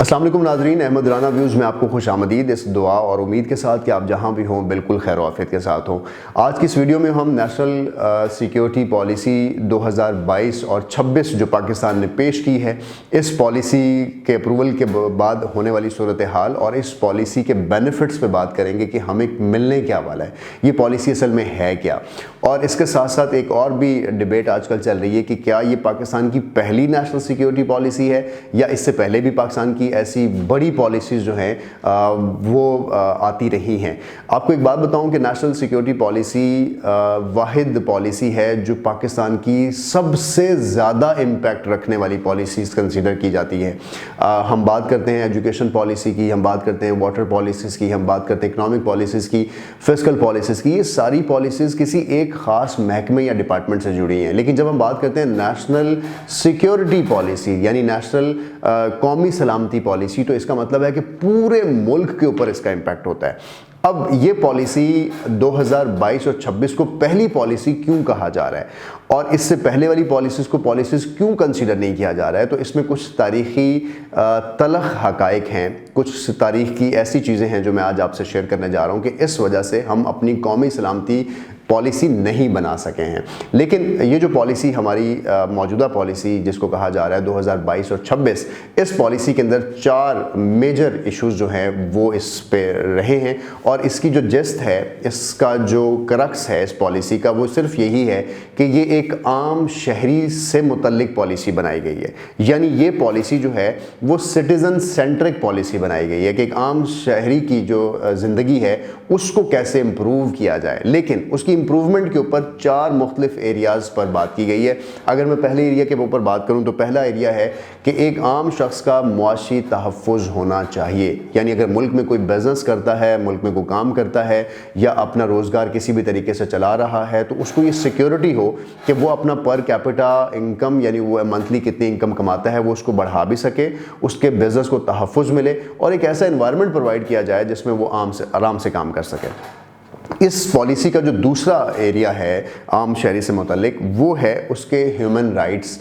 السلام علیکم ناظرین، احمد رانا ویوز میں آپ کو خوش آمدید، اس دعا اور امید کے ساتھ کہ آپ جہاں بھی ہوں بالکل خیر و عافیت کے ساتھ ہوں۔ آج کی اس ویڈیو میں ہم نیشنل سیکیورٹی پالیسی 2022 اور 26 جو پاکستان نے پیش کی ہے، اس پالیسی کے اپروول کے بعد ہونے والی صورتحال اور اس پالیسی کے بینیفٹس پہ بات کریں گے کہ ہمیں ملنے کیا والا ہے، یہ پالیسی اصل میں ہے کیا۔ اور اس کے ساتھ ساتھ ایک اور بھی ڈیبیٹ آج کل چل رہی ہے کہ کیا یہ پاکستان کی پہلی نیشنل سیکیورٹی پالیسی ہے یا اس سے پہلے بھی پاکستان کی ایسی بڑی پالیسیز جو ہیں وہ آتی رہی ہیں۔ آپ کو ایک بات بتاؤں کہ نیشنل سیکیورٹی پالیسی واحد پالیسی ہے جو پاکستان کی سب سے زیادہ امپیکٹ رکھنے والی پالیسیز کنسیڈر کی جاتی ہے۔ ہم بات کرتے ہیں ایجوکیشن پالیسی کی، ہم بات کرتے ہیں واٹر پالیسیز کی، ہم بات کرتے ہیں اکنامک پالیسیز کی، فسکل پالیسیز کی، یہ ساری پالیسیز کسی ایک خاص محکمے یا ڈپارٹمنٹ سے جڑی ہیں۔ لیکن جب ہم بات کرتے ہیں نیشنل سیکیورٹی پالیسی یعنی نیشنل قومی سلامتی پالیسی، تو اس کا مطلب ہے کہ پورے ملک کے اوپر اس کا امپیکٹ ہوتا ہے۔ اب یہ پالیسی 2022 اور 26 کو پہلی پالیسی کیوں کہا جا رہا ہے اور اس سے پہلے والی پالیسیز کو پالیسیز کیوں کنسیڈر نہیں کیا جا رہا ہے، تو اس میں کچھ تاریخی تلخ حقائق ہیں، کچھ تاریخ کی ایسی چیزیں ہیں جو میں آج آپ سے شیئر کرنے جا رہا ہوں کہ اس وجہ سے ہم اپنی قومی سلامتی پالیسی نہیں بنا سکے ہیں۔ لیکن یہ جو پالیسی ہماری موجودہ پالیسی جس کو کہا جا رہا ہے 2022 اور 26، اس پالیسی کے اندر 4 میجر ایشوز جو ہیں وہ اس پہ رہے ہیں، اور اس کی جو جست ہے، اس کا جو کرکس ہے اس پالیسی کا، وہ صرف یہی ہے کہ یہ ایک عام شہری سے متعلق پالیسی بنائی گئی ہے۔ یعنی یہ پالیسی جو ہے وہ سٹیزن سینٹرک پالیسی بنائی گئی ہے کہ ایک عام شہری کی جو زندگی ہے اس کو کیسے امپروو کیا جائے، لیکن اس کی امپروومنٹ کے اوپر 4 مختلف ایریاز پر بات کی گئی ہے۔ اگر میں پہلے ایریا کے اوپر بات کروں تو پہلا ایریا ہے کہ ایک عام شخص کا معاشی تحفظ ہونا چاہیے۔ یعنی اگر ملک میں کوئی بزنس کرتا ہے، ملک میں کوئی کام کرتا ہے یا اپنا روزگار کسی بھی طریقے سے چلا رہا ہے، تو اس کو یہ سیکیورٹی ہو کہ وہ اپنا پر کیپٹا انکم یعنی وہ منتھلی کتنی انکم کماتا ہے وہ اس کو بڑھا بھی سکے، اس کے بزنس کو تحفظ ملے اور ایک ایسا انوائرمنٹ پرووائڈ کیا جائے جس میں وہ آرام سے کام کر سکے۔ اس پالیسی کا جو دوسرا ایریا ہے عام شہری سے متعلق، وہ ہے اس کے ہیومن رائٹس،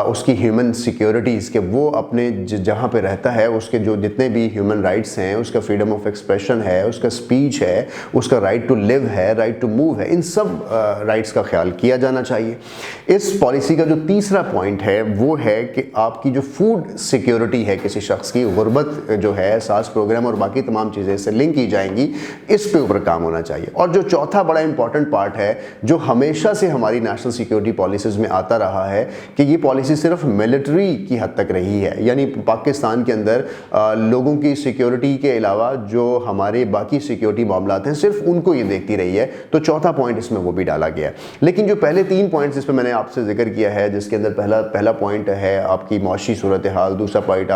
اس کی ہیومن سیکیورٹیز، کہ وہ اپنے جہاں پہ رہتا ہے اس کے جو جتنے بھی ہیومن رائٹس ہیں، اس کا فریڈم آف ایکسپریشن ہے، اس کا اسپیچ ہے، اس کا رائٹ ٹو لیو ہے، رائٹ ٹو موو ہے، ان سب رائٹس کا خیال کیا جانا چاہیے۔ اس پالیسی کا جو تیسرا پوائنٹ ہے وہ ہے کہ آپ کی جو فوڈ سیکیورٹی ہے کسی شخص کی، غربت جو ہے، ساس پروگرام اور باقی تمام چیزیں اس سے لنک کی جائیں گی، اس پہ اوپر کام ہونا چاہیے۔ اور جو چوتھا بڑا امپورٹنٹ پارٹ ہے جو ہمیشہ سے ہماری نیشنل سیکیورٹی پالیسیز میں آتا رہا ہے کہ یہ پالیسی صرف ملٹری کی حد تک رہی ہے، یعنی پاکستان کے اندر لوگوں کی سیکیورٹی کے علاوہ جو ہمارے باقی سیکیورٹی معاملات ہیں صرف ان کو یہ دیکھتی رہی ہے، تو چوتھا پوائنٹ اس میں وہ بھی ڈالا گیا ہے۔ لیکن جو پہلے 3 پوائنٹس جس پہ میں نے آپ سے ذکر کیا ہے، جس کے اندر پہلا پوائنٹ ہے آپ کی معاشی صورتحال، دوسرا پوائنٹ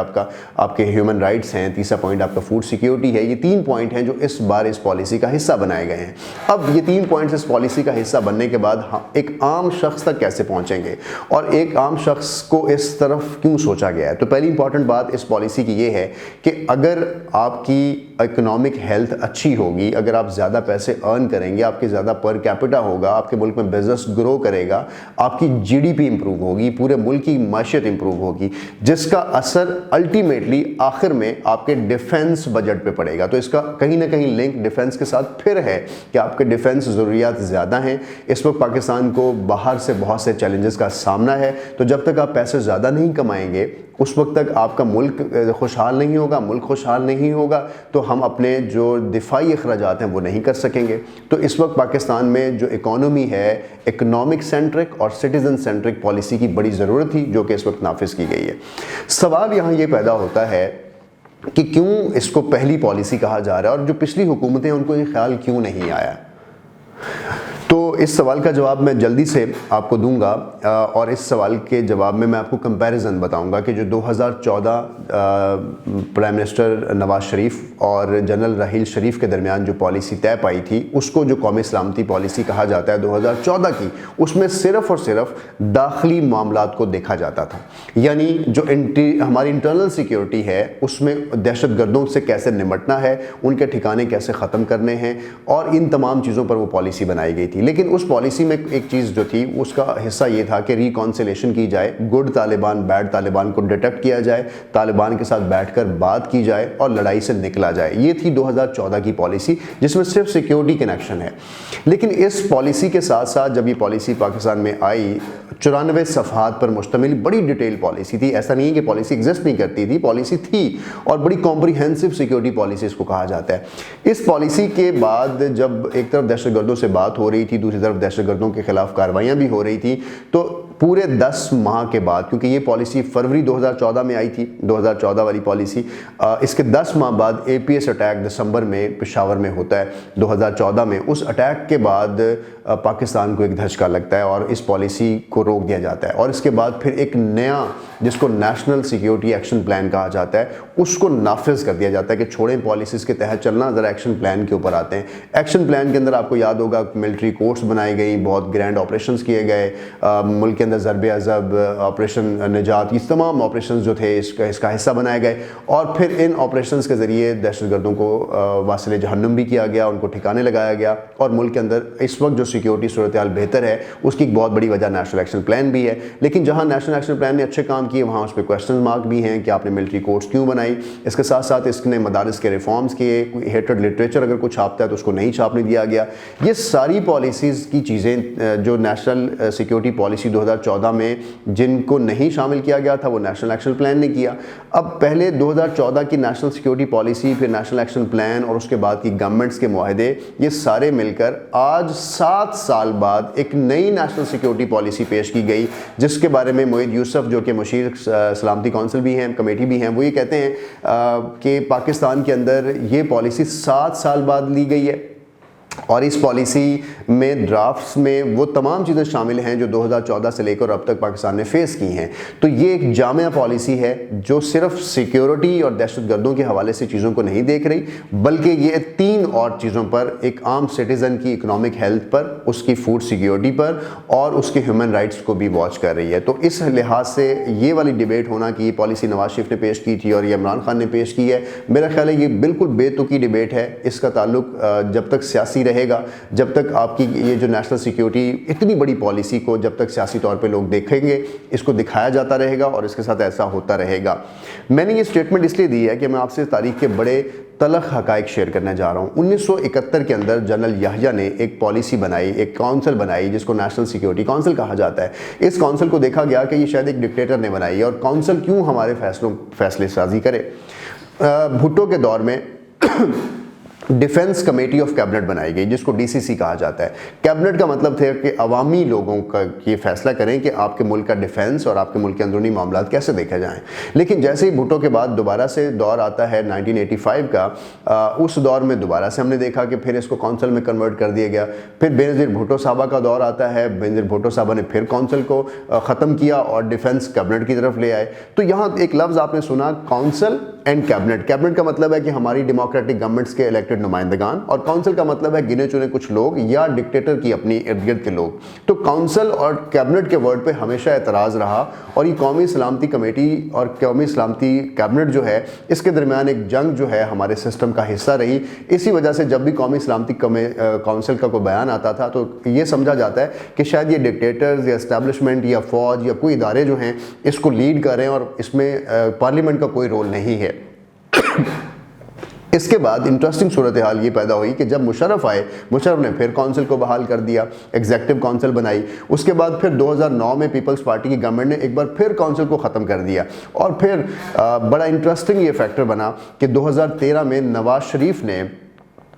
آپ کے ہیومن رائٹس ہیں، تیسرا پوائنٹ آپ کا فوڈ سیکیورٹی ہے، یہ 3 پوائنٹ ہیں جو اس بار اس پالیسی کا حصہ بنائے گئے ہیں۔ اب یہ 3 پوائنٹس اس پالیسی کا حصہ بننے کے بعد ایک عام شخص تک کیسے پہنچیں گے اور ایک عام شخص کو اس طرف کیوں سوچا گیا ہے، تو پہلی امپورٹنٹ بات اس پالیسی کی یہ ہے کہ اگر آپ کی اکنامک ہیلتھ اچھی ہوگی، اگر آپ زیادہ پیسے ارن کریں گے، آپ کے زیادہ پر کیپٹا ہوگا، آپ کے ملک میں بزنس گرو کرے گا، آپ کی جی ڈی پی امپروو ہوگی، پورے ملک کی معیشت امپروو ہوگی، جس کا اثر الٹیمیٹلی آخر میں آپ کے ڈیفنس بجٹ پہ پڑے گا۔ تو اس کا کہیں نہ کہیں لنک ڈیفنس کے ساتھ پھر ہے کہ آپ کے ڈیفنس ضروریات زیادہ ہیں۔ اس وقت پاکستان کو باہر سے بہت سے چیلنجز کا سامنا ہے، تو جب تک آپ پیسے زیادہ نہیں کمائیں گے اس وقت تک آپ کا ملک خوشحال نہیں ہوگا، ملک خوشحال نہیں ہوگا تو ہم اپنے جو دفاعی اخراجات ہیں وہ نہیں کر سکیں گے۔ تو اس وقت پاکستان میں جو اکانومی ہے، اکنامک سینٹرک اور سٹیزن سینٹرک پالیسی کی بڑی ضرورت تھی جو کہ اس وقت نافذ کی گئی ہے۔ سوال یہاں یہ پیدا ہوتا ہے کہ کیوں اس کو پہلی پالیسی کہا جا رہا ہے اور جو پچھلی حکومتیں ان کو یہ خیال کیوں نہیں آیا؟ تو اس سوال کا جواب میں جلدی سے آپ کو دوں گا، اور اس سوال کے جواب میں آپ کو کمپیریزن بتاؤں گا کہ جو 2014 پرائم منسٹر نواز شریف اور جنرل راحیل شریف کے درمیان جو پالیسی طے پائی تھی، اس کو جو قومی سلامتی پالیسی کہا جاتا ہے 2014 کی، اس میں صرف اور صرف داخلی معاملات کو دیکھا جاتا تھا۔ یعنی جو ہماری انٹرنل سیکیورٹی ہے اس میں دہشت گردوں سے کیسے نمٹنا ہے، ان کے ٹھکانے کیسے ختم کرنے ہیں، اور ان تمام چیزوں پر وہ پالیسی بنائی گئی تھی۔ لیکن اس پالیسی میں ایک چیز جو تھی اس کا حصہ یہ تھا کہ ریکانسیلیشن کی جائے، گڈ طالبان بیڈ طالبان کو ڈیٹیکٹ کیا جائے، طالبان کے ساتھ بیٹھ کر بات کی جائے اور لڑائی سے نکلا جائے۔ یہ تھی 2014 کی پالیسی جس میں صرف سیکیورٹی کنیکشن ہے۔ لیکن اس پالیسی کے ساتھ ساتھ جب یہ پالیسی پاکستان میں آئی، 94 صفحات پر مشتمل بڑی ڈیٹیل پالیسی تھی۔ ایسا نہیں ہے کہ پالیسی ایگزسٹ نہیں کرتی تھی، پالیسی تھی اور بڑی کمپریہنسو سیکیورٹی پالیسی اس کو کہا جاتا ہے۔ اس پالیسی کے بعد جب ایک طرف دہشت گردوں سے بات ہو رہی تھی، دوسری طرف دہشت گردوں کے خلاف کارروائیاں بھی ہو رہی تھی، تو پورے 10 ماہ کے بعد، کیونکہ یہ پالیسی فروری 2014 میں آئی تھی، 2014 والی پالیسی، اس کے 10 ماہ بعد اے پی ایس اٹیک دسمبر میں پشاور میں ہوتا ہے 2014 میں۔ اس اٹیک کے بعد پاکستان کو ایک دھچکا لگتا ہے اور اس پالیسی کو روک دیا جاتا ہے، اور اس کے بعد پھر ایک نیا جس کو نیشنل سیکیورٹی ایکشن پلان کہا جاتا ہے اس کو نافذ کر دیا جاتا ہے کہ چھوڑیں پالیسیز کے تحت چلنا، ذرا ایکشن پلان کے اوپر آتے ہیں۔ ایکشن پلان کے اندر آپ کو یاد ہوگا ملٹری کورٹس بنائی گئی، بہت گرینڈ آپریشنز کیے گئے، ملک کے اندر ضرب عضب، آپریشن نجات، یہ تمام آپریشنز جو تھے اس کا حصہ بنائے گئے، اور پھر ان آپریشنز کے ذریعے دہشت گردوں کو واصل جہنم بھی کیا گیا، ان کو ٹھکانے لگایا گیا، اور ملک کے اندر اس وقت جو سیکیورٹی صورتحال بہتر ہے اس کی ایک بہت بڑی وجہ نیشنل ایکشن پلان بھی ہے۔ لیکن جہاں نیشنل ایکشن پلان نے اچھے کام کیے وہاں اس پہ کویسچن مارک بھی ہیں کہ آپ نے ملٹری کورٹس کیوں بنائی۔ اس کے ساتھ ساتھ اس نے مدارس کے ریفارمز کیے، ہیٹڈ لٹریچر اگر کوئی چھاپتا ہے تو اس کو نہیں چھاپنے دیا گیا۔ یہ ساری پالیسیز کی چیزیں جو نیشنل سیکیورٹی پالیسی 2014 میں جن کو نہیں شامل کیا گیا تھا وہ نیشنل ایکشن پلان نے کیا۔ اب پہلے 2014 کی نیشنل سیکیورٹی پالیسی، پھر نیشنل ایکشن پلان، اور اس کے بعد کی گورنمنٹس کے معاہدے، یہ سارے مل کر آج 7 سال بعد ایک نئی نیشنل سیکیورٹی پالیسی پیش کی گئی، جس کے بارے میں معید یوسف جو کہ مشیر سلامتی کونسل بھی ہیں، کمیٹی بھی ہیں، وہ یہ کہتے ہیں کہ پاکستان کے اندر یہ پالیسی 7 سال بعد لی گئی ہے، اور اس پالیسی میں ڈرافٹس میں وہ تمام چیزیں شامل ہیں جو 2014 سے لے کر اب تک پاکستان نے فیس کی ہیں۔ تو یہ ایک جامع پالیسی ہے جو صرف سیکیورٹی اور دہشت گردوں کے حوالے سے چیزوں کو نہیں دیکھ رہی، بلکہ یہ 3 اور چیزوں پر، ایک عام سٹیزن کی اکنامک ہیلتھ پر، اس کی فوڈ سیکیورٹی پر، اور اس کے ہیومن رائٹس کو بھی واچ کر رہی ہے۔ تو اس لحاظ سے یہ والی ڈیبیٹ ہونا کہ یہ پالیسی نواز شریف نے پیش کی تھی اور یہ عمران خان نے پیش کی ہے، میرا خیال ہے یہ بالکل بے تکی ڈیبیٹ ہے۔ اس کا تعلق جب تک سیاسی رہے گا، جب تک آپ کی یہ جو نیشنل سیکیورٹی اتنی بڑی پالیسی کو جب تک سیاسی طور پہ لوگ دیکھیں گے، اس کو دکھایا جاتا رہے گا اور اس کے ساتھ ایسا ہوتا رہے گا۔ میں نے یہ سٹیٹمنٹ اس لیے دی ہے کہ میں آپ سے تاریخ کے بڑے تلخ حقائق شیئر کرنے جا رہا ہوں۔ 1971 کے اندر جنرل یحییٰ نے ایک پالیسی بنائی، ایک کونسل بنائی جس کو نیشنل سیکیورٹی کونسل کہا جاتا ہے۔ اس کونسل کو دیکھا گیا کہ یہ شاید ایک ڈکٹیٹر نے بنائی ہے، اور کونسل کیوں ہمارے فیصلے سازی کرے۔ بھٹو کے دور میں ڈیفنس کمیٹی آف کیبنٹ بنائی گئی جس کو ڈی سی سی کہا جاتا ہے۔ کیبنٹ کا مطلب تھا کہ عوامی لوگوں کا یہ فیصلہ کریں کہ آپ کے ملک کا ڈیفنس اور آپ کے ملک کے اندرونی معاملات کیسے دیکھے جائیں۔ لیکن جیسے ہی بھٹو کے بعد دوبارہ سے دور آتا ہے 1985 کا، اس دور میں دوبارہ سے ہم نے دیکھا کہ پھر اس کو کونسل میں کنورٹ کر دیا گیا۔ پھر بینظیر بھٹو صاحبہ کا دور آتا ہے، بینظیر بھٹو صاحبہ نے پھر کونسل کو ختم کیا اور ڈیفنس کیبنٹ کی طرف لے آئے۔ تو یہاں ایک لفظ آپ نے سنا، کونسل اینڈ کیبنٹ۔ کیبنٹ کا مطلب ہے کہ ہماری ڈیموکریٹک گورنمنٹس کے الیکٹڈ نمائندگان، اور کونسل کا مطلب ہے گنے چنے کچھ لوگ یا ڈکٹیٹر کی اپنی ارد گرد کے لوگ۔ تو کونسل اور کیبنٹ کے ورڈ پہ ہمیشہ اعتراض رہا، اور یہ قومی سلامتی کمیٹی اور قومی سلامتی کیبنٹ جو ہے اس کے درمیان ایک جنگ جو ہے ہمارے سسٹم کا حصہ رہی۔ اسی وجہ سے جب بھی قومی سلامتی کونسل کا کوئی بیان آتا تھا تو یہ سمجھا جاتا ہے کہ شاید یہ ڈکٹیٹرز یا اسٹیبلشمنٹ یا فوج یا کوئی ادارے جو ہیں اس کو لیڈ کر رہے ہیں اور اس میں پارلیمنٹ کا کوئی رول نہیں ہے۔ اس کے بعد انٹرسٹنگ صورتحال یہ پیدا ہوئی کہ جب مشرف آئے، مشرف نے پھر کونسل کو بحال کر دیا، ایگزیکٹو کونسل بنائی۔ اس کے بعد پھر 2009 میں پیپلز پارٹی کی گورنمنٹ نے ایک بار پھر کونسل کو ختم کر دیا، اور پھر بڑا انٹرسٹنگ یہ فیکٹر بنا کہ 2013 میں نواز شریف نے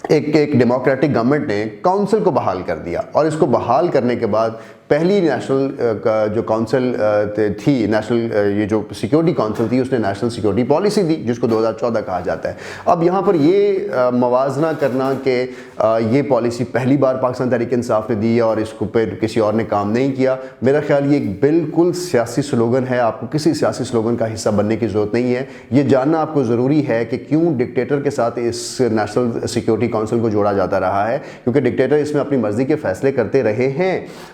ایک ڈیموکریٹک گورنمنٹ نے کونسل کو بحال کر دیا، اور اس کو بحال کرنے کے بعد پہلی نیشنل جو کونسل تھی، نیشنل یہ جو سیکیورٹی کونسل تھی، اس نے نیشنل سیکیورٹی پالیسی دی جس کو 2014 کہا جاتا ہے۔ اب یہاں پر یہ موازنہ کرنا کہ یہ پالیسی پہلی بار پاکستان تحریک انصاف نے دی اور اس کو پھر کسی اور نے کام نہیں کیا، میرا خیال یہ ایک بالکل سیاسی سلوگن ہے۔ آپ کو کسی سیاسی سلوگن کا حصہ بننے کی ضرورت نہیں ہے۔ یہ جاننا آپ کو ضروری ہے کہ کیوں ڈکٹیٹر کے ساتھ اس نیشنل سیکیورٹی کونسل کو جوڑا جاتا رہا ہے، کیونکہ ڈکٹیٹر اس میں اپنی مرضی کے فیصلے کرتے رہے ہیں،